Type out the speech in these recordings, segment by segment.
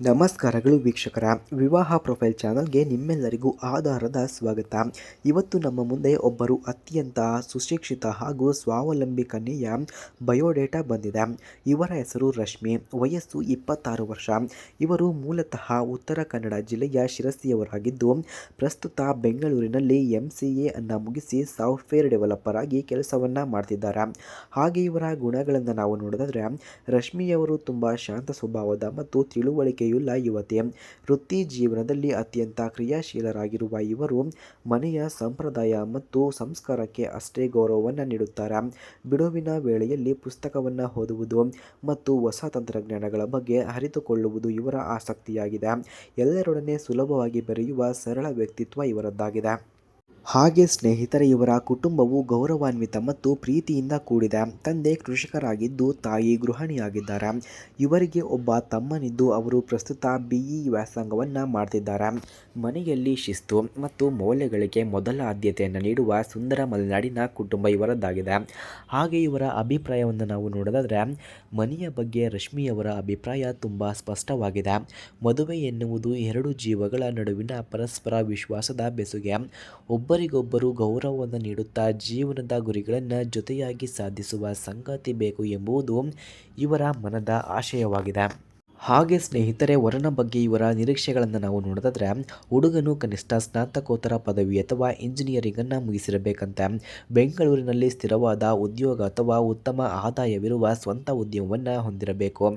ನಮಸ್ಕಾರಗಳು ವೀಕ್ಷಕರ ವಿವಾಹ ಪ್ರೊಫೈಲ್ ಚಾನಲ್ಗೆ ನಿಮ್ಮೆಲ್ಲರಿಗೂ ಆಧಾರದ ಸ್ವಾಗತ. ಇವತ್ತು ನಮ್ಮ ಮುಂದೆ ಒಬ್ಬರು ಅತ್ಯಂತ ಸುಶಿಕ್ಷಿತ ಹಾಗೂ ಸ್ವಾವಲಂಬಿ ಕನ್ಯೆಯ ಬಯೋಡೇಟಾ ಬಂದಿದೆ. ಇವರ ಹೆಸರು ರಶ್ಮಿ, ವಯಸ್ಸು 26 ವರ್ಷ. ಇವರು ಮೂಲತಃ ಉತ್ತರ ಕನ್ನಡ ಜಿಲ್ಲೆಯ ಶಿರಸಿಯವರಾಗಿದ್ದು ಪ್ರಸ್ತುತ ಬೆಂಗಳೂರಿನಲ್ಲಿ MCA ಅನ್ನು ಮುಗಿಸಿ ಸಾಫ್ಟ್ವೇರ್ ಡೆವಲಪರ್ ಆಗಿ ಕೆಲಸವನ್ನು ಮಾಡ್ತಿದ್ದಾರೆ. ಹಾಗೆ ಇವರ ಗುಣಗಳನ್ನು ನಾವು ನೋಡೋದಾದರೆ ರಶ್ಮಿಯವರು ತುಂಬ ಶಾಂತ ಸ್ವಭಾವದ ಮತ್ತು ತಿಳುವಳಿಕೆಯುಳ್ಳ ಯುವತಿ. ವೃತ್ತಿ ಜೀವನದಲ್ಲಿ ಅತ್ಯಂತ ಕ್ರಿಯಾಶೀಲರಾಗಿರುವ ಇವರು ಮನೆಯ ಸಂಪ್ರದಾಯ ಮತ್ತು ಸಂಸ್ಕಾರಕ್ಕೆ ಅಷ್ಟೇ ಗೌರವವನ್ನು ನೀಡುತ್ತಾರೆ. ಬಿಡುವಿನ ವೇಳೆಯಲ್ಲಿ ಪುಸ್ತಕವನ್ನು ಓದುವುದು ಮತ್ತು ಹೊಸ ತಂತ್ರಜ್ಞಾನಗಳ ಬಗ್ಗೆ ಅರಿತುಕೊಳ್ಳುವುದು ಇವರ ಆಸಕ್ತಿಯಾಗಿದೆ. ಎಲ್ಲರೊಡನೆ ಸುಲಭವಾಗಿ ಬೆರೆಯುವ ಸರಳ ವ್ಯಕ್ತಿತ್ವ ಇವರದ್ದಾಗಿದೆ. ಹಾಗೆ ಸ್ನೇಹಿತರೆ, ಇವರ ಕುಟುಂಬವು ಗೌರವಾನ್ವಿತ ಮತ್ತು ಪ್ರೀತಿಯಿಂದ ಕೂಡಿದೆ. ತಂದೆ ಕೃಷಿಕರಾಗಿದ್ದು ತಾಯಿ ಗೃಹಿಣಿಯಾಗಿದ್ದಾರೆ. ಇವರಿಗೆ ಒಬ್ಬ ತಮ್ಮನಿದ್ದು ಅವರು ಪ್ರಸ್ತುತ BE ವ್ಯಾಸಂಗವನ್ನು ಮಾಡ್ತಿದ್ದಾರೆ. ಮನೆಯಲ್ಲಿ ಶಿಸ್ತು ಮತ್ತು ಮೌಲ್ಯಗಳಿಗೆ ಮೊದಲ ಆದ್ಯತೆಯನ್ನು ನೀಡುವ ಸುಂದರ ಮಲೆನಾಡಿನ ಕುಟುಂಬ ಇವರದ್ದಾಗಿದೆ. ಹಾಗೆ ಇವರ ಅಭಿಪ್ರಾಯವನ್ನು ನಾವು ನೋಡೋದಾದರೆ ಮನೆಯ ಬಗ್ಗೆ ರಶ್ಮಿಯವರ ಅಭಿಪ್ರಾಯ ತುಂಬ ಸ್ಪಷ್ಟವಾಗಿದೆ. ಮದುವೆ ಎನ್ನುವುದು ಎರಡು ಜೀವಗಳ ನಡುವಿನ ಪರಸ್ಪರ ವಿಶ್ವಾಸದ ಬೆಸುಗೆ. ಒಬ್ಬರಿಗೊಬ್ಬರು ಗೌರವವನ್ನು ನೀಡುತ್ತಾ ಜೀವನದ ಗುರಿಗಳನ್ನು ಜೊತೆಯಾಗಿ ಸಾಧಿಸುವ ಸಂಗಾತಿ ಬೇಕು ಎಂಬುದು ಇವರ ಮನದ ಆಶಯವಾಗಿದೆ. ಹಾಗೆ ಸ್ನೇಹಿತರೆ, ವರನ ಬಗ್ಗೆ ಇವರ ನಿರೀಕ್ಷೆಗಳನ್ನು ನಾವು ನೋಡೋದಾದರೆ ಹುಡುಗನು ಕನಿಷ್ಠ ಸ್ನಾತಕೋತ್ತರ ಪದವಿ ಅಥವಾ ಇಂಜಿನಿಯರಿಂಗನ್ನು ಮುಗಿಸಿರಬೇಕಂತೆ. ಬೆಂಗಳೂರಿನಲ್ಲಿ ಸ್ಥಿರವಾದ ಉದ್ಯೋಗ ಅಥವಾ ಉತ್ತಮ ಆದಾಯವಿರುವ ಸ್ವಂತ ಉದ್ಯಮವನ್ನು ಹೊಂದಿರಬೇಕು.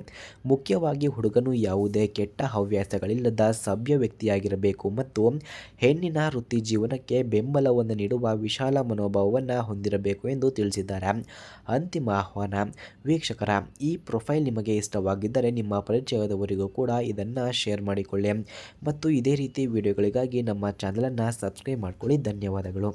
ಮುಖ್ಯವಾಗಿ ಹುಡುಗನು ಯಾವುದೇ ಕೆಟ್ಟ ಹವ್ಯಾಸಗಳಿಲ್ಲದ ಸಭ್ಯ ವ್ಯಕ್ತಿಯಾಗಿರಬೇಕು ಮತ್ತು ಹೆಣ್ಣಿನ ವೃತ್ತಿ ಜೀವನಕ್ಕೆ ಬೆಂಬಲವನ್ನು ನೀಡುವ ವಿಶಾಲ ಮನೋಭಾವವನ್ನು ಹೊಂದಿರಬೇಕು ಎಂದು ತಿಳಿಸಿದ್ದಾರೆ. ಅಂತಿಮ ಆಹ್ವಾನ: ವೀಕ್ಷಕರ, ಈ ಪ್ರೊಫೈಲ್ ನಿಮಗೆ ಇಷ್ಟವಾಗಿದ್ದರೆ ನಿಮ್ಮ ಪರಿಚಯದವರಿಗೂ ಕೂಡ ಇದನ್ನು ಶೇರ್ ಮಾಡಿಕೊಳ್ಳಿ ಮತ್ತು ಇದೇ ರೀತಿ ವಿಡಿಯೋಗಳಿಗಾಗಿ ನಮ್ಮ ಚಾನಲನ್ನು ಸಬ್ಸ್ಕ್ರೈಬ್ ಮಾಡಿಕೊಳ್ಳಿ. ಧನ್ಯವಾದಗಳು.